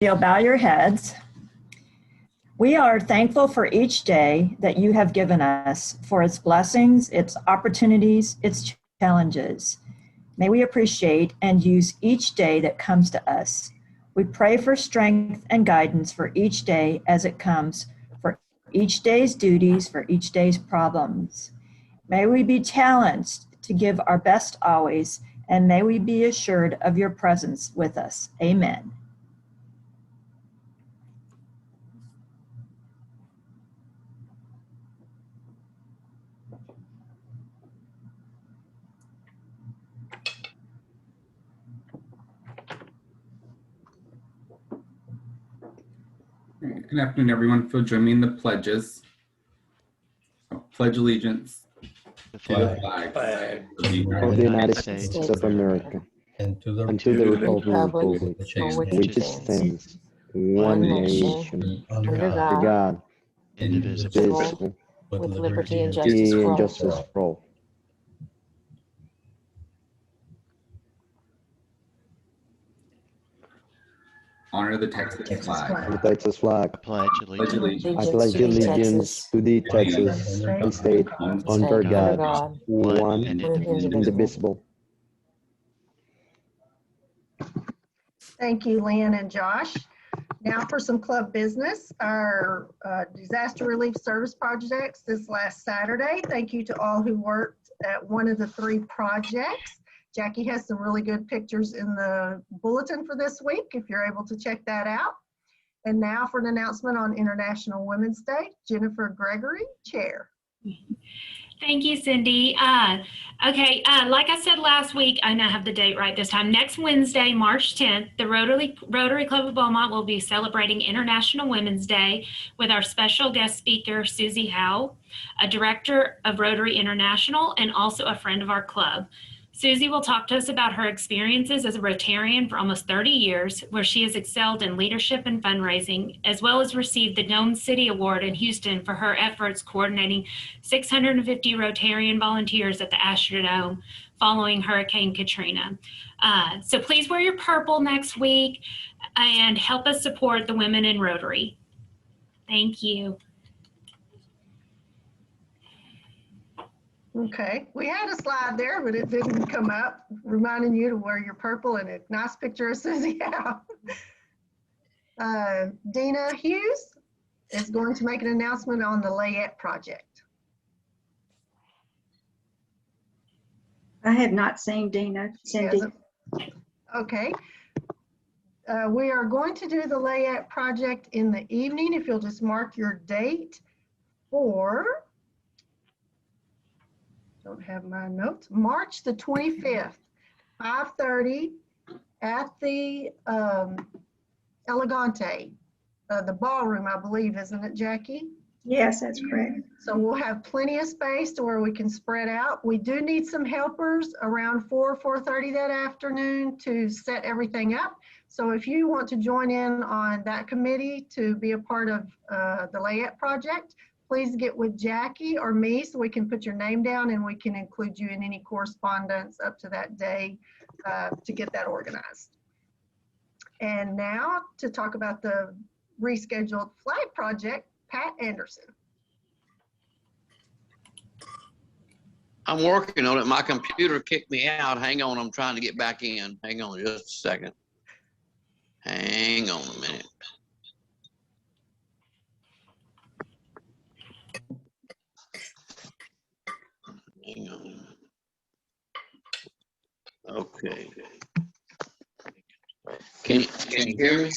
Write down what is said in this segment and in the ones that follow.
you'll bow your heads. We are thankful for each day that you have given us, for its blessings, its opportunities, its challenges. May we appreciate and use each day that comes to us. We pray for strength and guidance for each day as it comes, for each day's duties, for each day's problems. May we be challenged to give our best always, and may we be assured of your presence with us. Amen. Good afternoon, everyone. If you'll join me in the pledges. Pledge allegiance to the flag of the United States of America and to the republic which stands one nation under God, indivisible, with liberty and justice for all. Honor the Texas flag. The Texas flag. I pledge allegiance I pledge allegiance to the Texas state under God, one and indivisible. Thank you, Lynn and Josh. Now for some club business. Our disaster relief service projects this last Saturday. Thank you to all who worked at one of the 3 projects. Jackie has some really good pictures in the bulletin for this week, if you're able to check that out. And now for an announcement on International Women's Day, Jennifer Gregory, Chair. Thank you, Cindy. Like I said last week, I now have the date right this time. Next Wednesday, March 10th, the Rotary Club of Beaumont will be celebrating International Women's Day with our special guest speaker, Susie Howe, a director of Rotary International and also a friend of our club. Susie will talk to us about her experiences as a Rotarian for almost 30 years, where she has excelled in leadership and fundraising, as well as received the Dome City Award in Houston for her efforts coordinating 650 Rotarian volunteers at the Astrodome following Hurricane Katrina. So please wear your purple next week and help us support the women in Rotary. Thank you. Okay, we had a slide there, but it didn't come up, reminding you to wear your purple, and a nice picture of Susie Howe. Dina Hughes is going to make an announcement on the Layette project. I had not seen Dina. Cindy. Okay. We are going to do the Layette project in the evening, if you'll just mark your date for, don't have my notes, March the 25th, 5:30 at the Elegante, the ballroom, I believe, isn't it, Jackie? Yes, that's correct. So we'll have plenty of space to where we can spread out. We do need some helpers around 4:30 that afternoon to set everything up. So if you want to join in on that committee to be a part of the Layette project, please get with Jackie or me so we can put your name down and we can include you in any correspondence up to that day to get that organized. And now to talk about the rescheduled flag project, Pat Anderson. I'm working on it. My computer kicked me out. Hang on, I'm trying to get back in. Hang on just a second. Hang on a minute. Hang on. Okay. Can you hear me?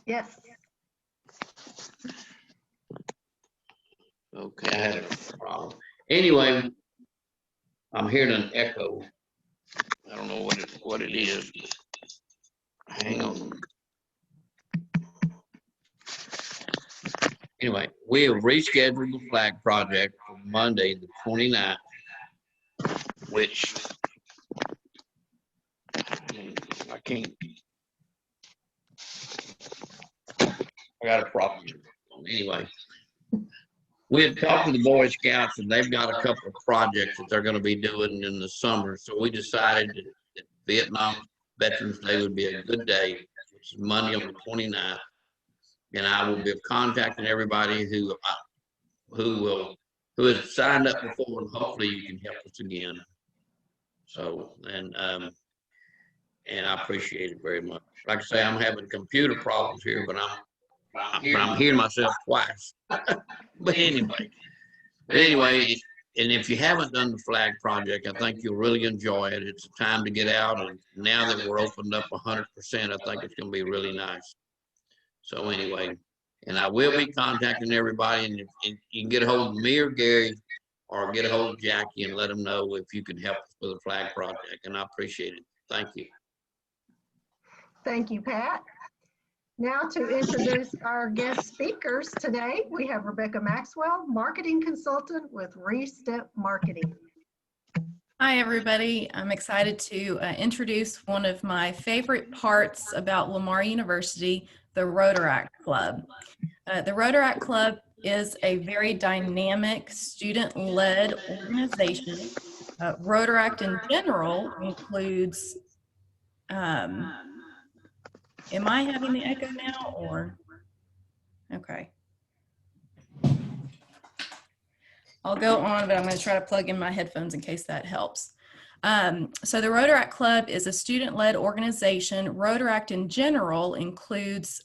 Yes. Okay, I had a problem. Anyway, I'm hearing an echo. I don't know what it is. Hang on. Anyway, we have rescheduled the flag project for Monday, the 29th, which I can't. I got a problem. Anyway, we had talked to the Boy Scouts, and they've got a couple of projects that they're going to be doing in the summer. So we decided that Vietnam Veterans Day would be a good day, It's Monday on the 29th. And I will be contacting everybody who has signed up before, and hopefully you can help us again. So, and I appreciate it very much. Like I say, I'm having computer problems here, but I'm hearing myself twice. But anyway, and if you haven't done the flag project, I think you'll really enjoy it. It's a time to get out, and now that we're opened up 100%, I think it's going to be really nice. So anyway, and I will be contacting everybody, and you can get a hold of me or Gary, or get a hold of Jackie and let them know if you can help us with the flag project, and I appreciate it. Thank you. Thank you, Pat. Now to introduce our guest speakers today, we have Rebecca Maxwell, marketing consultant with Restep Marketing. Hi, everybody. I'm excited to introduce one of my favorite parts about Lamar University, the Rotaract Club. The Rotaract Club is a very dynamic student-led organization. Rotaract in general includes, am I having the echo now or? Okay. I'll go on, but I'm going to try to plug in my headphones in case that helps. So the Rotaract Club is a student-led organization. Rotaract in general includes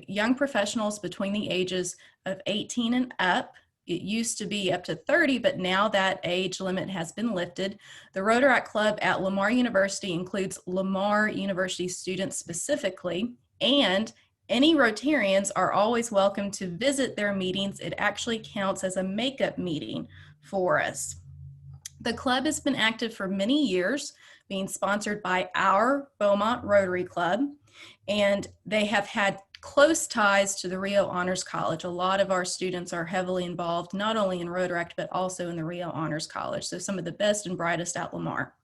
young professionals between the ages of 18 and up. It used to be up to 30, but now that age limit has been lifted. The Rotaract Club at Lamar University includes Lamar University students specifically, and any Rotarians are always welcome to visit their meetings. It actually counts as a makeup meeting for us. The club has been active for many years, being sponsored by our Beaumont Rotary Club, and they have had close ties to the Rio Honors College. A lot of our students are heavily involved, not only in Rotaract, but also in the Rio Honors College. So some of the best and brightest at Lamar.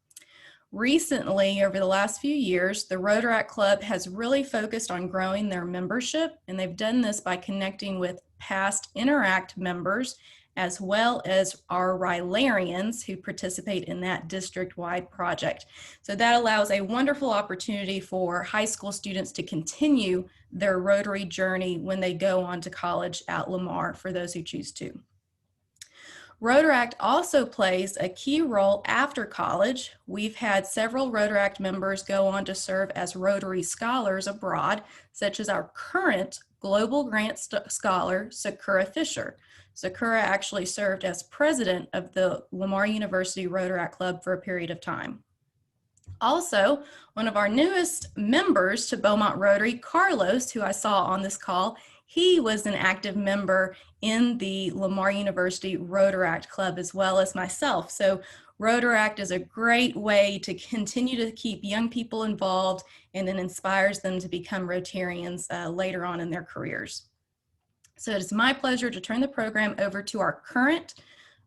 Recently, over the last few years, the Rotaract Club has really focused on growing their membership, and they've done this by connecting with past Interact members, as well as our Rylarians who participate in that district-wide project. So that allows a wonderful opportunity for high school students to continue their Rotary journey when they go on to college at Lamar, for those who choose to. Rotaract also plays a key role after college. We've had several Rotaract members go on to serve as Rotary Scholars abroad, such as our current Global Grant Scholar, Sakura Fisher. Sakura actually served as president of the Lamar University Rotaract Club for a period of time. Also, one of our newest members to Beaumont Rotary, Carlos, who I saw on this call, he was an active member in the Lamar University Rotaract Club, as well as myself. So Rotaract is a great way to continue to keep young people involved, and then inspires them to become Rotarians later on in their careers. So it is my pleasure to turn the program over to our current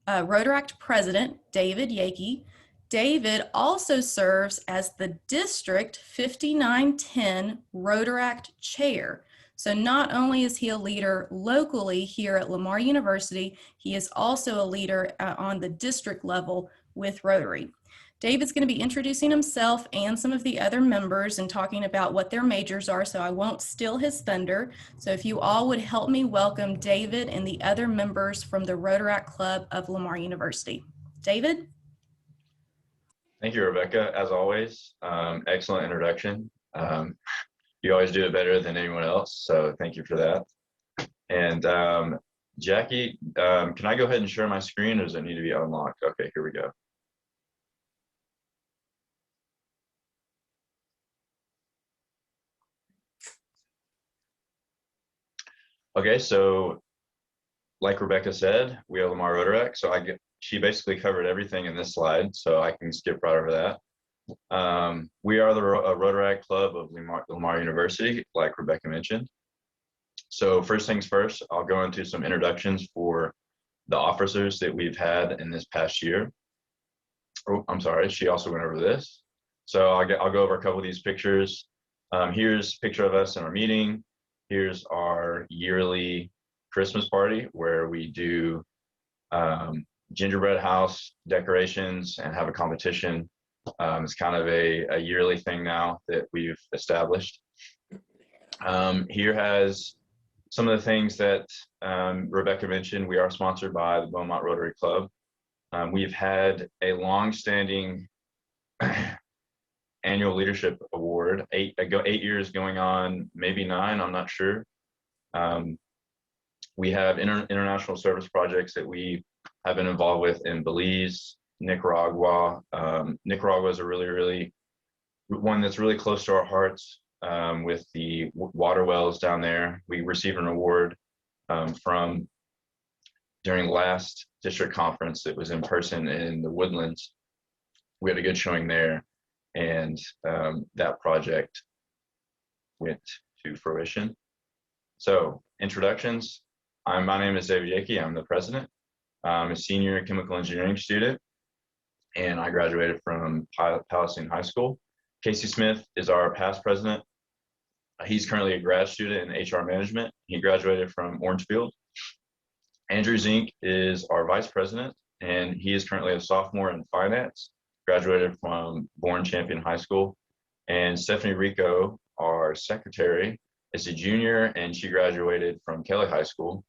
Rotaract president, David Yakey. David also serves as the District 5910 Rotaract Chair. So not only is he a leader locally here at Lamar University, he is also a leader on the district level with Rotary. David's going to be introducing himself and some of the other members and talking about what their majors are, so I won't steal his thunder. So if you all would help me welcome David and the other members from the Rotaract Club of Lamar University. David? Thank you, Rebecca, as always. Excellent introduction. You always do it better than anyone else, so thank you for that. And Jackie, can I go ahead and share my screen, or does it need to be unlocked? Okay, here we go. Okay, so like Rebecca said, we are Lamar Rotaract, so she basically covered everything in this slide, so I can skip right over that. We are the Rotaract Club of Lamar University, like Rebecca mentioned. So first things first, I'll go into some introductions for the officers that we've had in this past year. Oh, I'm sorry, she also went over this. So I'll go over a couple of these pictures. Here's a picture of us in our meeting. Here's our yearly Christmas party where we do gingerbread house decorations and have a competition. It's kind of a yearly thing now that we've established. Here has some of the things that Rebecca mentioned. We are sponsored by the Beaumont Rotary Club. We've had a long-standing annual leadership award, 8 years going on, maybe 9, I'm not sure. We have international service projects that we have been involved with in Belize, Nicaragua. Nicaragua is a really one that's really close to our hearts, with the water wells down there. We received an award from during last district conference. It was in person in the Woodlands. We had a good showing there, and that project went to fruition. So introductions. My name is David Yaki. I'm the president. I'm a senior chemical engineering student, and I graduated from Palestine High School. Casey Smith is our past president. He's currently a grad student in HR management. He graduated from Orangefield. Andrew Zink is our vice president, and he is currently a sophomore in finance, graduated from Bourne Champion High School. And Stephanie Rico, our secretary, is a junior, and she graduated from Kelly High School.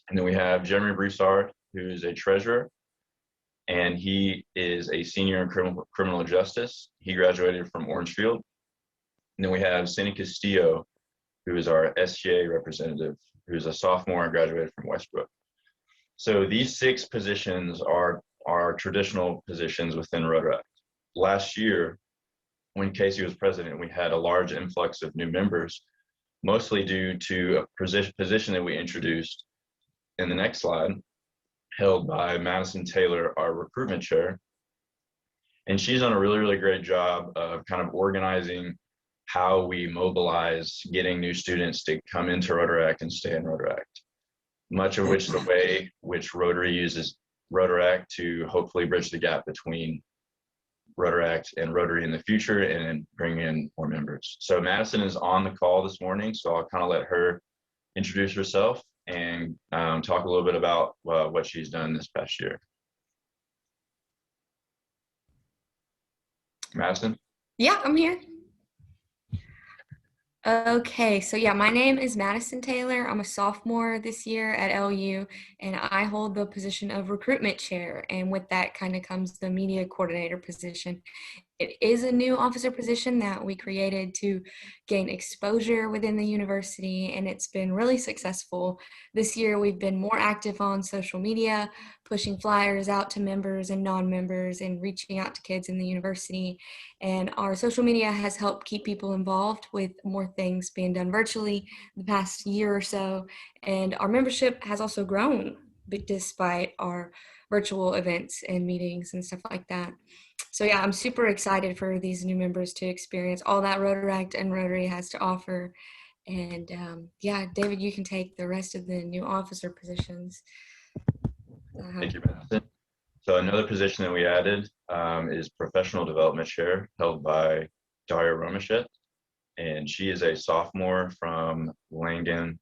And then we have Jeremy Broussard, who is a treasurer, and he is a senior in criminal justice. He graduated from Orangefield. And then we have Cindy Castillo, who is our SGA representative, who's a sophomore and graduated from Westbrook. So these 6 positions are traditional positions within Rotaract. Last year, when Casey was president, we had a large influx of new members, mostly due to a position that we introduced in the next slide, held by Madison Taylor, our recruitment chair. And she's done a really great job of kind of organizing how we mobilize getting new students to come into Rotaract and stay in Rotaract. Much of which the way which Rotary uses Rotaract to hopefully bridge the gap between Rotaract and Rotary in the future and bring in more members. So Madison is on the call this morning, so I'll kind of let her introduce herself and talk a little bit about what she's done this past year. Madison? Yeah, I'm here. Okay, so yeah, my name is Madison Taylor. I'm a sophomore this year at LU, and I hold the position of recruitment chair. And with that kind of comes the media coordinator position. It is a new officer position that we created to gain exposure within the university, and it's been really successful. This year, we've been more active on social media, pushing flyers out to members and non-members and reaching out to kids in the university. And our social media has helped keep people involved with more things being done virtually the past year or so. And our membership has also grown despite our virtual events and meetings and stuff like that. So yeah, I'm super excited for these new members to experience all that Rotaract and Rotary has to offer. And yeah, David, you can take the rest of the new officer positions. Thank you, Madison. So another position that we added is professional development chair, held by Daria Romachet. And she is a sophomore from Langham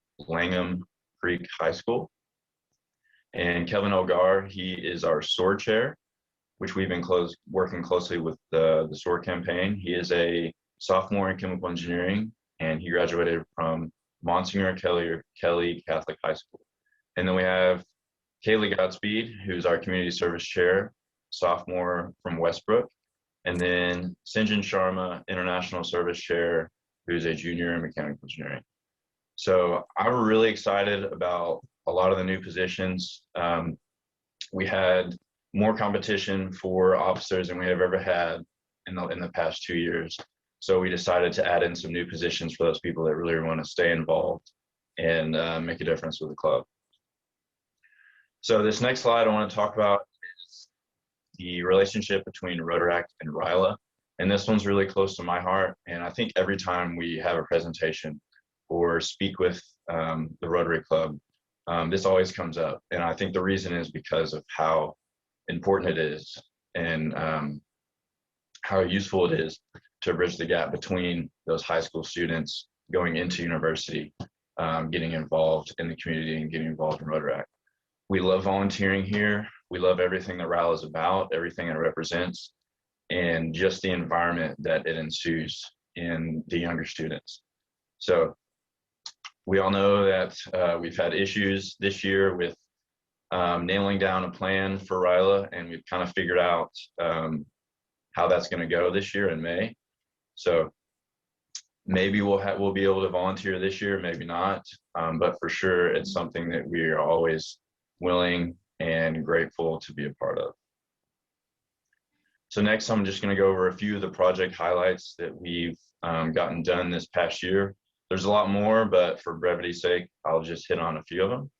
Creek High School. And Kevin Ogar, he is our SOAR chair, which we've been working closely with the SOAR campaign. He is a sophomore in chemical engineering, and he graduated from Monsignor Kelly Catholic High School. And then we have Kaylee Godspeed, who's our community service chair, sophomore from Westbrook. And then Sinjan Sharma, international service chair, who's a junior in mechanical engineering. So I'm really excited about a lot of the new positions. We had more competition for officers than we have ever had in the past 2 years. So we decided to add in some new positions for those people that really want to stay involved and make a difference with the club. So this next slide I want to talk about is the relationship between Rotaract and RILA. And this one's really close to my heart. And I think every time we have a presentation or speak with the Rotary Club, this always comes up. And I think the reason is because of how important it is and how useful it is to bridge the gap between those high school students going into university, getting involved in the community and getting involved in Rotaract. We love volunteering here. We love everything that RILA is about, everything it represents, and just the environment that it ensues in the younger students. So We all know that we've had issues this year with nailing down a plan for RILA, and we've kind of figured out how that's going to go this year in May. So maybe we'll be able to volunteer this year, maybe not, but for sure it's something that we are always willing and grateful to be a part of. So next, I'm just going to go over a few of the project highlights that we've gotten done this past year. There's a lot more, but for brevity's sake, I'll just hit on a few of them.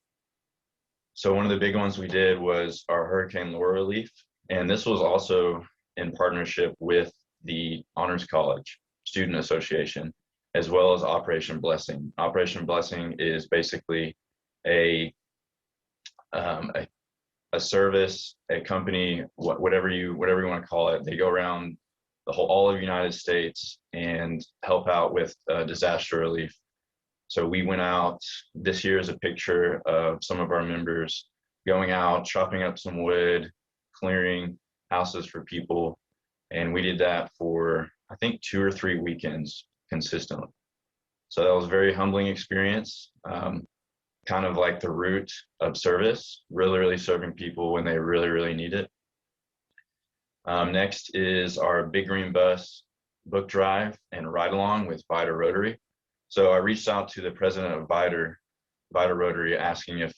So one of the big ones we did was our Hurricane Laura relief, and this was also in partnership with the Honors College Student Association, as well as Operation Blessing. Operation Blessing is basically a service, a company, whatever you want to call it. They go around all of the United States and help out with disaster relief. So we went out, this year is a picture of some of our members going out, chopping up some wood, clearing houses for people. And we did that for, I think, 2 or 3 weekends consistently. So that was a very humbling experience, kind of like the root of service, really serving people when they really need it. Next is our Big Green Bus book drive and ride along with Vida Rotary. So I reached out to the president of Vida Rotary, asking if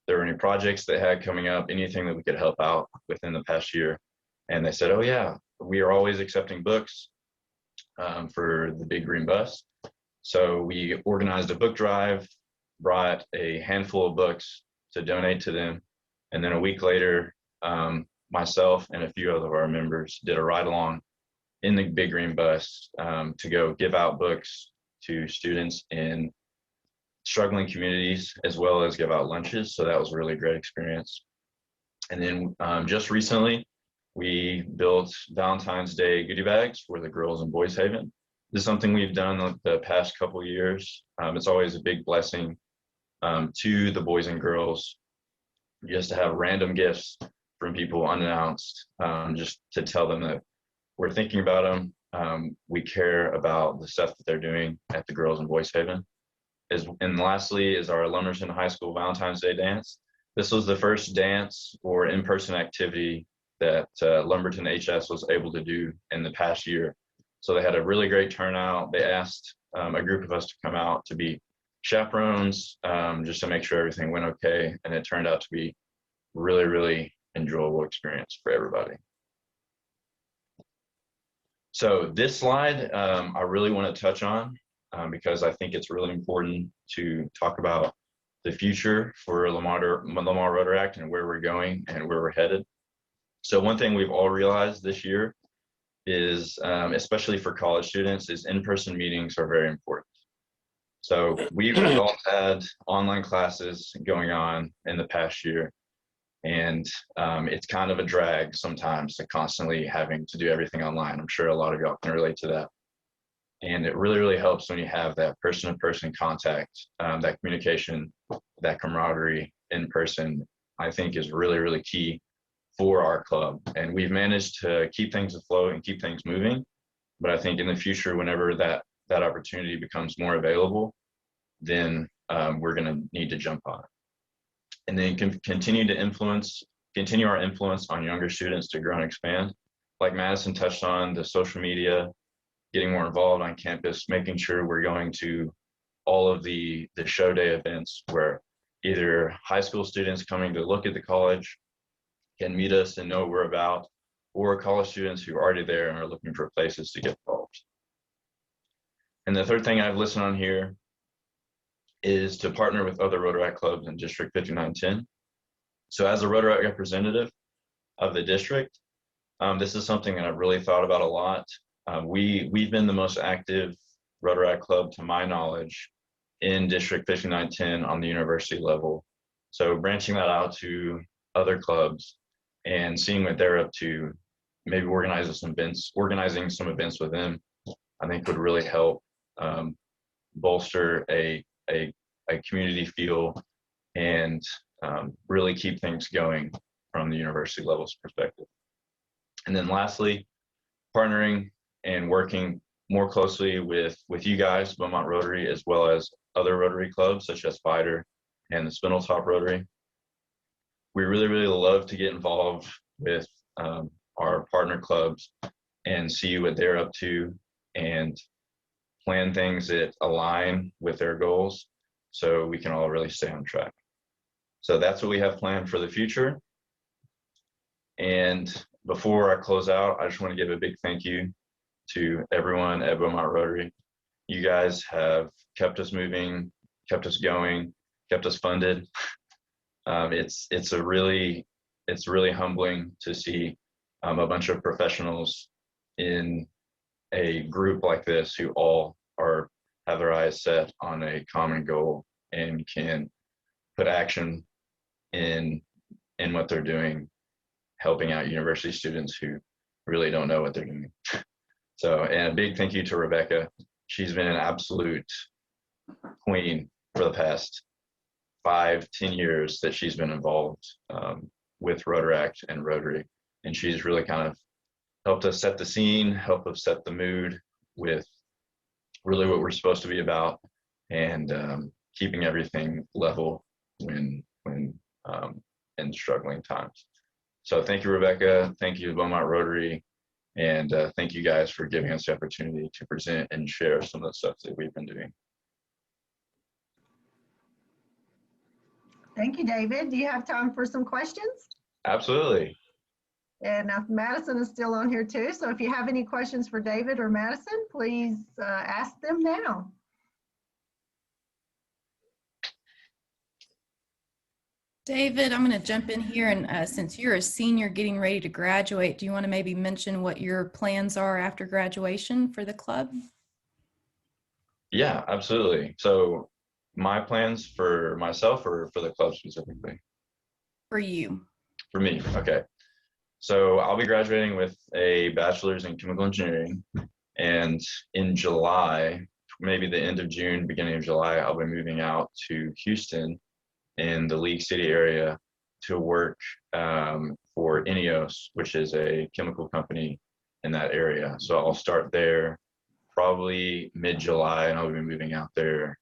there were any projects they had coming up, anything that we could help out within the past year. And they said, oh yeah, we are always accepting books for the Big Green Bus. So we organized a book drive, brought a handful of books to donate to them. And then a week later, myself and a few other of our members did a ride along in the Big Green Bus to go give out books to students in struggling communities, as well as give out lunches. So that was a really great experience. And then just recently, we built Valentine's Day goodie bags for the Girls and Boys Haven. This is something we've done the past couple of years. It's always a big blessing to the boys and girls just to have random gifts from people unannounced, just to tell them that we're thinking about them. We care about the stuff that they're doing at the Girls and Boys Haven. And lastly is our Lumberton High School Valentine's Day dance. This was the first dance or in-person activity that Lumberton HS was able to do in the past year. So they had a really great turnout. They asked a group of us to come out to be chaperones, just to make sure everything went okay. And it turned out to be really enjoyable experience for everybody. So this slide, I really want to touch on because I think it's really important to talk about the future for Lamar Rotaract and where we're going and where we're headed. So one thing we've all realized this year is, especially for college students, is in-person meetings are very important. So we've all had online classes going on in the past year, and it's kind of a drag sometimes to constantly having to do everything online. I'm sure a lot of y'all can relate to that. And it really helps when you have that person-to-person contact, that communication, that camaraderie in person, I think is really key for our club. And we've managed to keep things afloat and keep things moving. But I think in the future, whenever that opportunity becomes more available, then we're going to need to jump on it. And then continue our influence on younger students to grow and expand. Like Madison touched on, the social media, getting more involved on campus, making sure we're going to all of the show day events where either high school students coming to look at the college can meet us and know what we're about, or college students who are already there and are looking for places to get involved. And the third thing I've listed on here is to partner with other Rotaract clubs in District 5910. So as a Rotaract representative of the district, this is something that I've really thought about a lot. We've been the most active Rotaract club, to my knowledge, in District 5910 on the university level. So branching that out to other clubs and seeing what they're up to, maybe organizing some events with them, I think would really help bolster a community feel and really keep things going from the university level's perspective. And then lastly, partnering and working more closely with you guys, Beaumont Rotary, as well as other Rotary clubs such as Fighter and the Spindletop Rotary. We really, really love to get involved with our partner clubs and see what they're up to and plan things that align with their goals so we can all really stay on track. So that's what we have planned for the future. And before I close out, I just want to give a big thank you to everyone at Beaumont Rotary. You guys have kept us moving, kept us going, kept us funded. It's really humbling to see a bunch of professionals in a group like this who all have their eyes set on a common goal and can put action in what they're doing, helping out university students who really don't know what they're doing. So, and a big thank you to Rebecca. She's been an absolute queen for the past 5-10 years that she's been involved with Rotaract and Rotary. And she's really kind of helped us set the scene, helped us set the mood with really what we're supposed to be about, and keeping everything level when in struggling times. So thank you, Rebecca. Thank you, Beaumont Rotary. And thank you guys for giving us the opportunity to present and share some of the stuff that we've been doing. Thank you, David. Do you have time for some questions? Absolutely. And Madison is still on here too. So if you have any questions for David or Madison, please ask them now. David, I'm going to jump in here, and since you're a senior getting ready to graduate, do you want to maybe mention what your plans are after graduation for the club? Yeah, absolutely. So my plans for myself or for the club specifically? For you. For me, okay. So I'll be graduating with a bachelor's in chemical engineering, and in July, maybe the end of June, beginning of July, I'll be moving out to Houston in the League City area to work for INEOS, which is a chemical company in that area. So I'll start there probably mid-July, and I'll be moving out there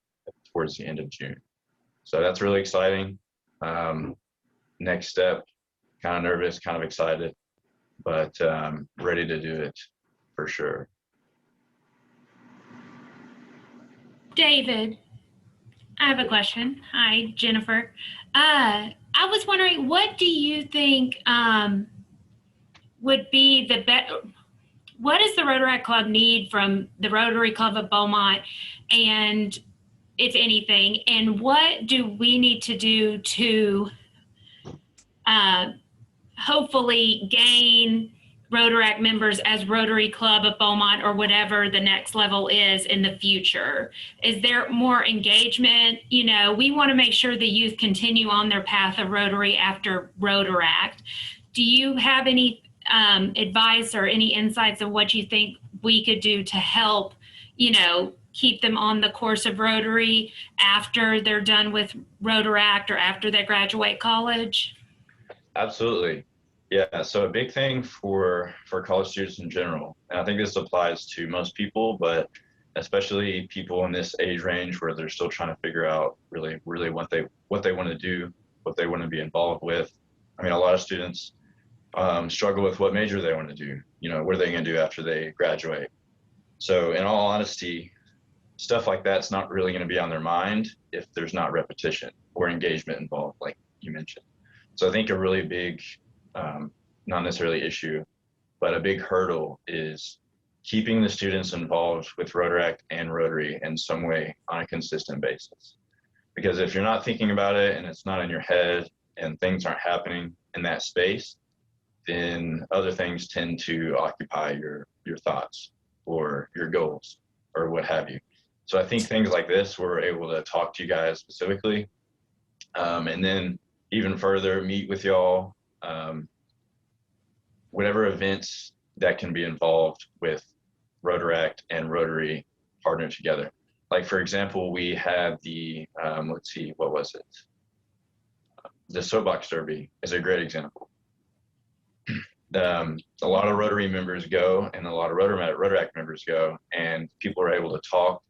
towards the end of June. So that's really exciting. Next step, kind of nervous, kind of excited, but ready to do it for sure. David, I have a question. Hi, Jennifer. I was wondering, what do you think would be the best? What does the Rotaract Club need from the Rotary Club of Beaumont, and if anything, and what do we need to do to hopefully gain Rotaract members as Rotary Club of Beaumont or whatever the next level is in the future? Is there more engagement? You know, we want to make sure the youth continue on their path of Rotary after Rotaract. Do you have any advice or any insights of what you think we could do to help, you know, keep them on the course of Rotary after they're done with Rotaract or after they graduate college? Absolutely. Yeah, so a big thing for college students in general, and I think this applies to most people, but especially people in this age range where they're still trying to figure out really what they want to do, what they want to be involved with. I mean, a lot of students struggle with what major they want to do, you know, what are they going to do after they graduate? So in all honesty, stuff like that's not really going to be on their mind if there's not repetition or engagement involved, like you mentioned. So I think a really big, not necessarily issue, but a big hurdle is keeping the students involved with Rotaract and Rotary in some way on a consistent basis. Because if you're not thinking about it and it's not in your head and things aren't happening in that space, then other things tend to occupy your thoughts or your goals or what have you. So I think things like this, we're able to talk to you guys specifically, and then even further meet with y'all, whatever events that can be involved with Rotaract and Rotary partner together. Like, for example, we had the, let's see, what was it? The Soapbox Derby is a great example. a lot of Rotary members go and a lot of Rotaract members go, and people are able to talk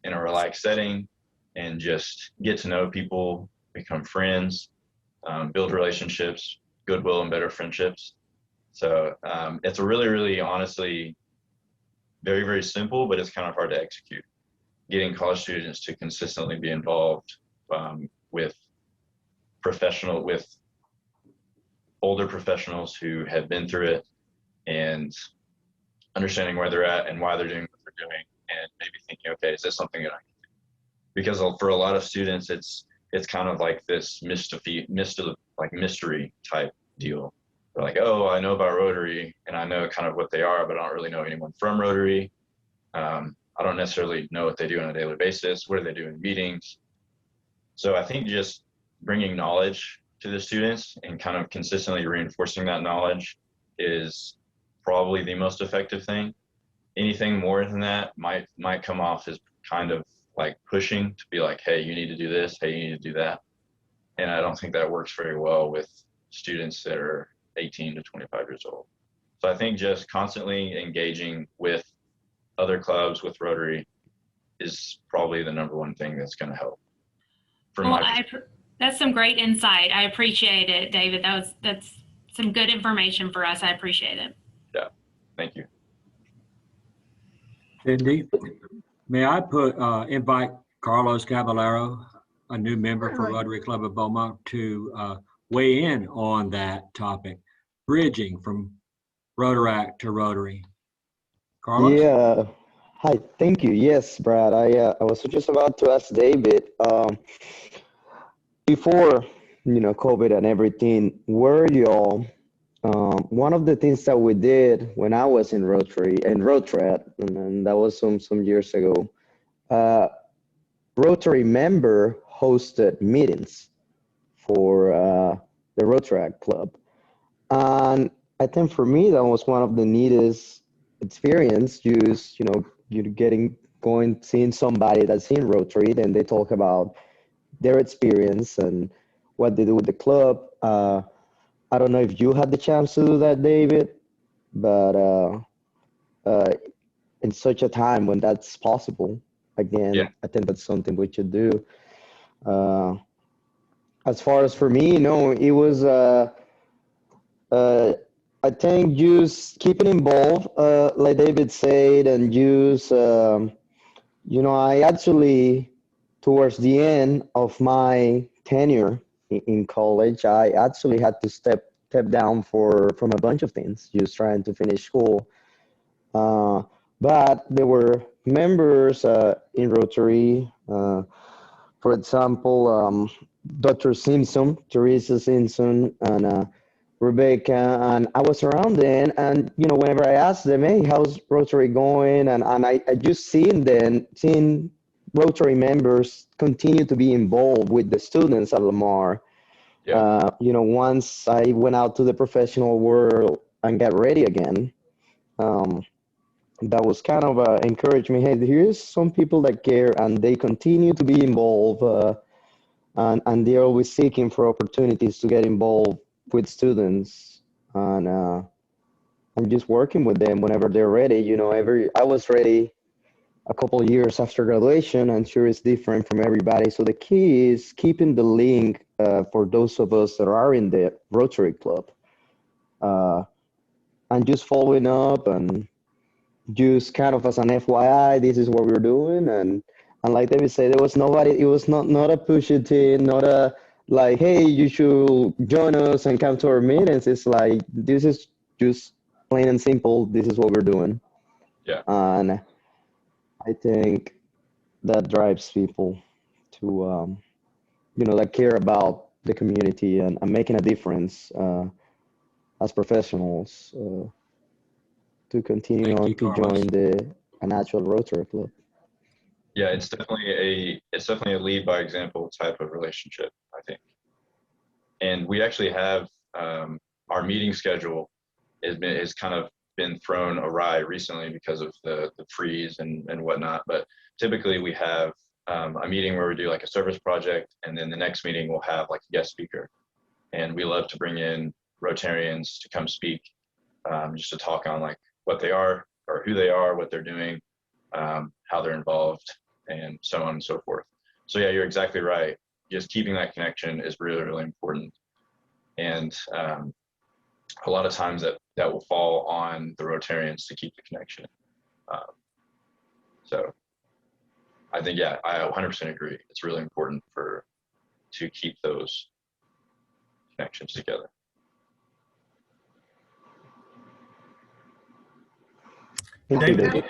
in a relaxed setting and just get to know people, become friends, build relationships, goodwill and better friendships. So it's a really, really honestly, very, very simple, but it's kind of hard to execute. Getting college students to consistently be involved with older professionals who have been through it, and understanding where they're at and why they're doing what they're doing, and maybe thinking, okay, is this something that I can do? Because for a lot of students, it's kind of like this mystery type deal. They're like, oh, I know about Rotary and I know kind of what they are, but I don't really know anyone from Rotary. I don't necessarily know what they do on a daily basis. What do they do in meetings? So I think just bringing knowledge to the students and kind of consistently reinforcing that knowledge is probably the most effective thing. Anything more than that might come off as kind of like pushing to be like, hey, you need to do this, hey, you need to do that. And I don't think that works very well with students that are 18 to 25 years old. So I think just constantly engaging with other clubs, with Rotary, is probably the #1 thing that's going to help. That's some great insight. I appreciate it, David. That's some good information for us. I appreciate it. Yeah, thank you. Cindy, may I invite Carlos Cavallero, a new member for Rotary Club of Beaumont, to weigh in on that topic, bridging from Rotaract to Rotary. Carlos? Yeah. Hi, thank you. Yes, Brad. I was just about to ask David, before, COVID and everything, were y'all, one of the things that we did when I was in Rotary and Rotaract, and that was some years ago, Rotary member hosted meetings for the Rotaract Club. And I think for me, that was one of the neatest experience, seeing somebody that's in Rotary, and they talk about their experience and what they do with the club. I don't know if you had the chance to do that, David, but in such a time when that's possible, again, yeah. I think that's something we should do. As far as for me, it was, I think just keeping involved, like David said, and just, I actually, towards the end of my tenure in college, I actually had to step down from a bunch of things, just trying to finish school. But there were members in Rotary, for example, Dr. Simpson, Teresa Simpson, and Rebecca, and I was around then, and whenever I asked them, hey, how's Rotary going, and I just seeing Rotary members continue to be involved with the students at Lamar. Yeah. Once I went out to the professional world and got ready again, that was kind of encouraged me. Hey, here's some people that care, and they continue to be involved, and they're always seeking for opportunities to get involved with students, and I'm just working with them whenever they're ready. I was ready a couple of years after graduation, and sure it's different from everybody. So the key is keeping the link for those of us that are in the Rotary Club, and just following up, and just kind of as an FYI, this is what we're doing. And like David said, it was not a pushy thing, not a like, hey, you should join us and come to our meetings. It's like, this is just plain and simple. This is what we're doing. Yeah. And I think that drives people to, that care about the community and making a difference as professionals to continue on to join a natural Rotary Club. Yeah, it's definitely a lead by example type of relationship, I think. And we actually have our meeting schedule has kind of been thrown awry recently because of the freeze and whatnot. But typically we have a meeting where we do like a service project, and then the next meeting we'll have like a guest speaker. And we love to bring in Rotarians to come speak just to talk on like what they are or who they are, what they're doing, how they're involved, and so on and so forth. So yeah, you're exactly right. Just keeping that connection is really, really important. And a lot of times that will fall on the Rotarians to keep the connection. So I think, yeah, I 100% agree. It's really important to keep those connections together. David,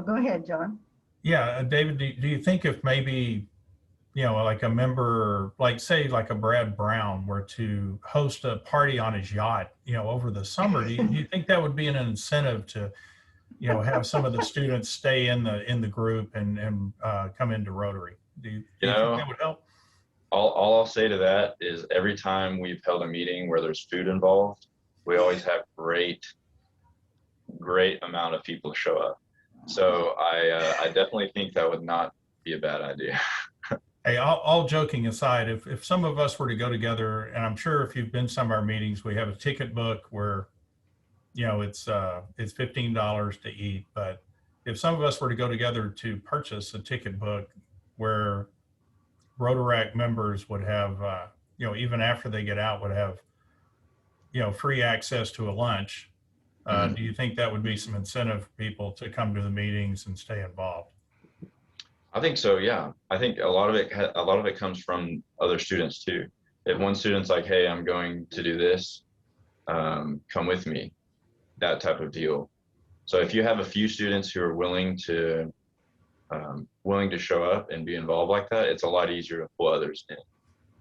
Go ahead, John. yeah, David, do you think if maybe, you know, like a member, like say like a Brad Brown were to host a party on his yacht, you know, over the summer, do you think that would be an incentive to, you know, have some of the students stay in the group and come into Rotary? Do you think that would help? All I'll say to that is every time we've held a meeting where there's food involved, we always have great amount of people show up. So I definitely think that would not be a bad idea. Hey, all joking aside, if some of us were to go together, and I'm sure if you've been to some of our meetings, we have a ticket book where, you know, it's $15 to eat. But if some of us were to go together to purchase a ticket book where Rotaract members would have, you know, even after they get out, would have, you know, free access to a lunch, do you think that would be some incentive for people to come to the meetings and stay involved? I think so. Yeah, I think a lot of it comes from other students too. If one student's like, "Hey, I'm going to do this, come with me," that type of deal. So if you have a few students who are willing to show up and be involved like that, it's a lot easier to pull others in,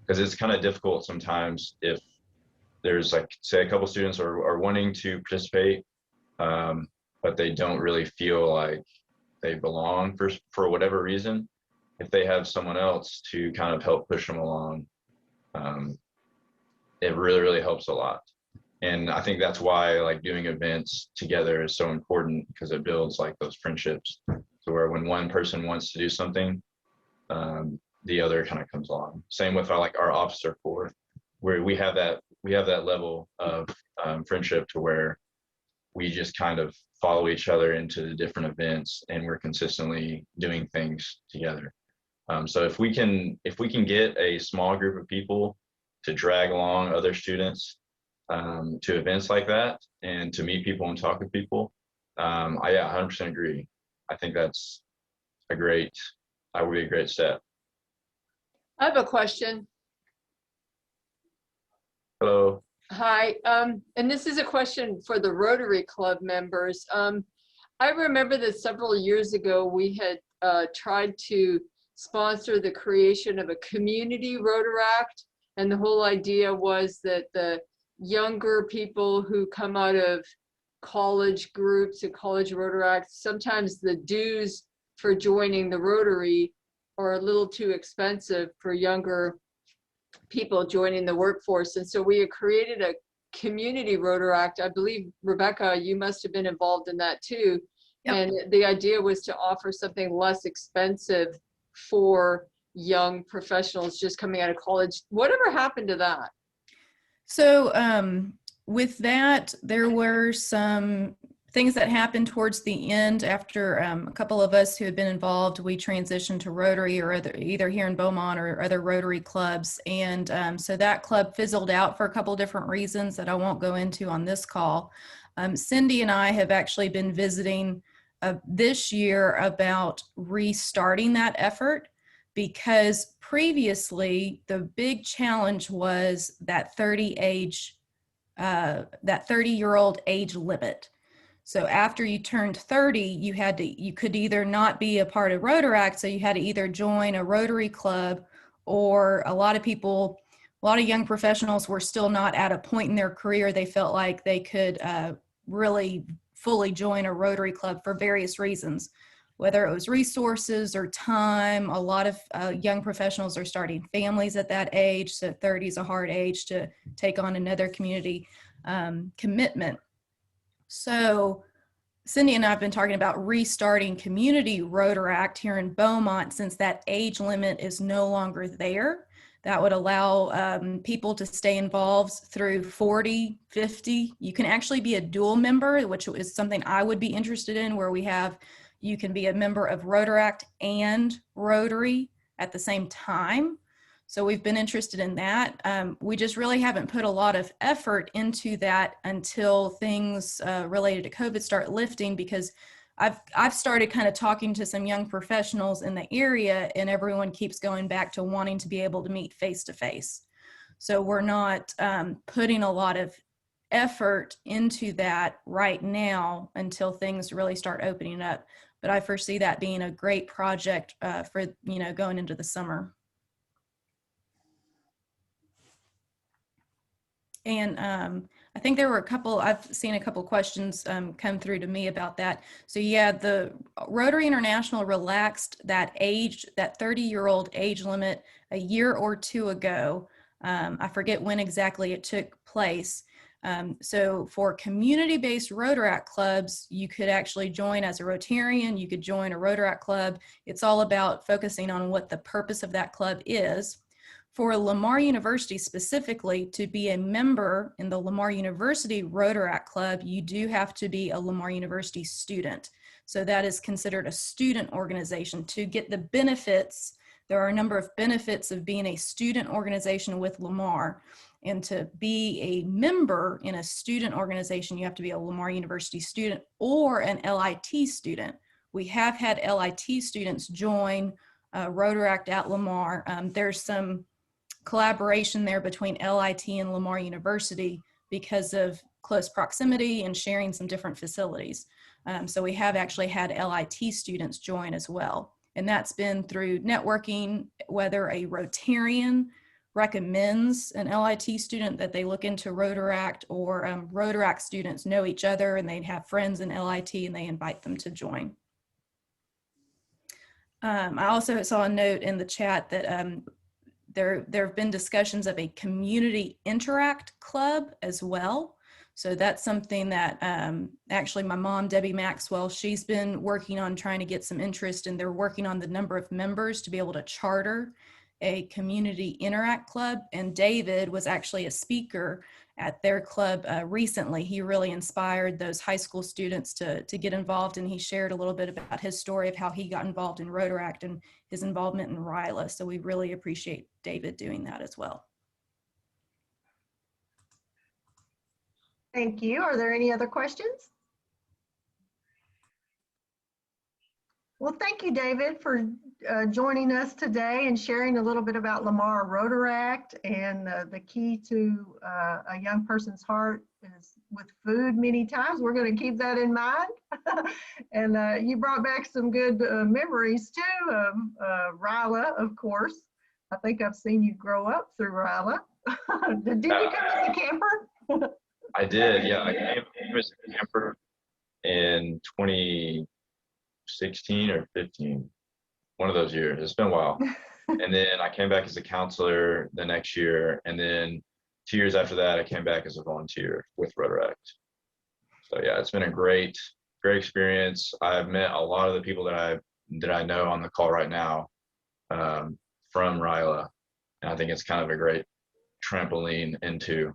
because it's kind of difficult sometimes if there's like, say, a couple students are wanting to participate, but they don't really feel like they belong for whatever reason. If they have someone else to kind of help push them along, it really, really helps a lot. And I think that's why like doing events together is so important, because it builds like those friendships to where when one person wants to do something, the other kind of comes along. Same with our officer corps, where we have that level of friendship to where we just kind of follow each other into the different events, and we're consistently doing things together. So if we can get a small group of people to drag along other students to events like that and to meet people and talk with people, I 100% agree. I think that's that would be a great step. I have a question. Hello. Hi, and this is a question for the Rotary Club members. I remember that several years ago we had tried to sponsor the creation of a community Rotaract, and the whole idea was that the younger people who come out of college groups and college Rotaracts, sometimes the dues for joining the Rotary are a little too expensive for younger people joining the workforce. And so we had created a community Rotaract. I believe, Rebecca, you must have been involved in that too. Yep. And the idea was to offer something less expensive for young professionals just coming out of college. Whatever happened to that? So with that, there were some things that happened towards the end after a couple of us who had been involved, we transitioned to Rotary or either here in Beaumont or other Rotary clubs. And so that club fizzled out for a couple of different reasons that I won't go into on this call. Cindy and I have actually been visiting this year about restarting that effort, because previously the big challenge was that 30-year-old age limit. So after you turned 30, you could either not be a part of Rotaract, so you had to either join a Rotary club, or a lot of young professionals were still not at a point in their career they felt like they could really fully join a Rotary club for various reasons, whether it was resources or time. A lot of young professionals are starting families at that age, so 30 is a hard age to take on another community commitment. So Cindy and I have been talking about restarting Community Rotaract here in Beaumont, since that age limit is no longer there. That would allow people to stay involved through 40, 50. You can actually be a dual member, which is something I would be interested in, where you can be a member of Rotaract and Rotary at the same time. So we've been interested in that. We just really haven't put a lot of effort into that until things related to COVID start lifting, because I've started kind of talking to some young professionals in the area, and everyone keeps going back to wanting to be able to meet face to face. So we're not putting a lot of effort into that right now until things really start opening up. But I foresee that being a great project for, going into the summer. And I think there were I've seen a couple questions come through to me about that. So yeah, the Rotary International relaxed that 30-year-old age limit a year or two ago. I forget when exactly it took place. So for community-based Rotaract clubs, you could actually join as a Rotarian, you could join a Rotaract club. It's all about focusing on what the purpose of that club is. For Lamar University specifically, to be a member in the Lamar University Rotaract Club, you do have to be a Lamar University student. So that is considered a student organization. To get the benefits, there are a number of benefits of being a student organization with Lamar. And to be a member in a student organization, you have to be a Lamar University student or an LIT student. We have had LIT students join Rotaract at Lamar. There's some collaboration there between LIT and Lamar University because of close proximity and sharing some different facilities. So we have actually had LIT students join as well. And that's been through networking, whether a Rotarian recommends an LIT student that they look into Rotaract, or Rotaract students know each other and they have friends in LIT and they invite them to join. I also saw a note in the chat that there have been discussions of a community interact club as well. So that's something that actually my mom, Debbie Maxwell, she's been working on trying to get some interest, and they're working on the number of members to be able to charter a community interact club. And David was actually a speaker at their club recently. He really inspired those high school students to get involved, and he shared a little bit about his story of how he got involved in Rotaract and his involvement in RILA. So we really appreciate David doing that as well. Thank you. Are there any other questions? Well, thank you, David, for joining us today and sharing a little bit about Lamar Rotaract. And the key to a young person's heart is with food many times. We're going to keep that in mind. And you brought back some good memories too of RILA, of course. I think I've seen you grow up through RILA. Did you come as a camper? I did, yeah. I came as a camper in 2016 or 15, one of those years. It's been a while. And then I came back as a counselor the next year. And then 2 years after that, I came back as a volunteer with Rotaract. So yeah, it's been a great experience. I've met a lot of the people that I know on the call right now from RILA. And I think it's kind of a great trampoline into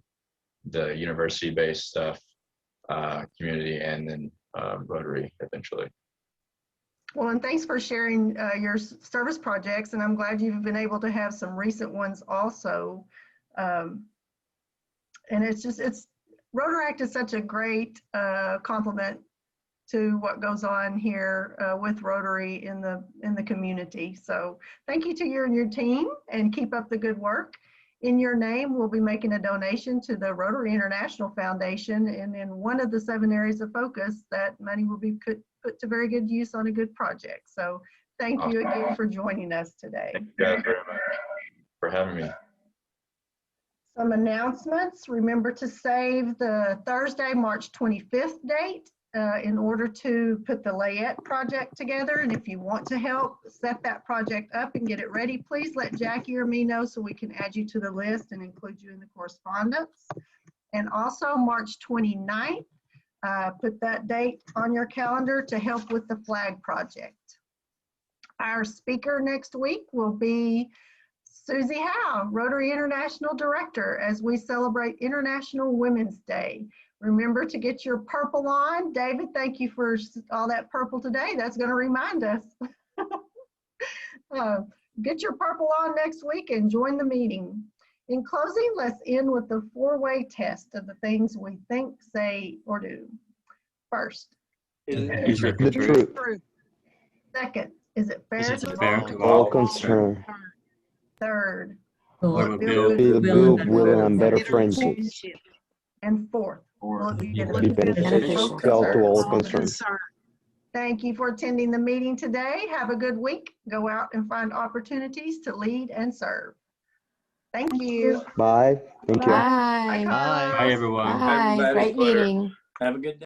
the university-based stuff, community, and then Rotary eventually. Well, and thanks for sharing your service projects, and I'm glad you've been able to have some recent ones also. And Rotaract is such a great complement to what goes on here with Rotary in the community. So thank you to you and your team, and keep up the good work. In your name, we'll be making a donation to the Rotary International Foundation, and in one of the 7 areas of focus, that money will be put to very good use on a good project. So thank you again for joining us today. Thank you guys very much for having me. Some announcements. Remember to save the Thursday, March 25th date in order to put the Layette project together. And if you want to help set that project up and get it ready, please let Jackie or me know so we can add you to the list and include you in the correspondence. And also March 29th, Put that date on your calendar to help with the flag project. Our speaker next week will be Susie Howe, Rotary International Director, as we celebrate International Women's Day. Remember to get your purple on. David, thank you for all that purple today. That's going to remind us. Get your purple on next week and join the meeting. In closing, let's end with the four-way test of the things we think, say, or do. First, is it the truth? Second, is it fair to All concerned. Third, Will it build Build goodwill and better friendships. and fourth, will it be Be beneficial to all concerned. Thank you for attending the meeting today. Have a good week. Go out and find opportunities to lead and serve. Thank you. Bye. Thank you. Bye. Carlos. Bye, everyone. Bye. Great meeting. Have a good day.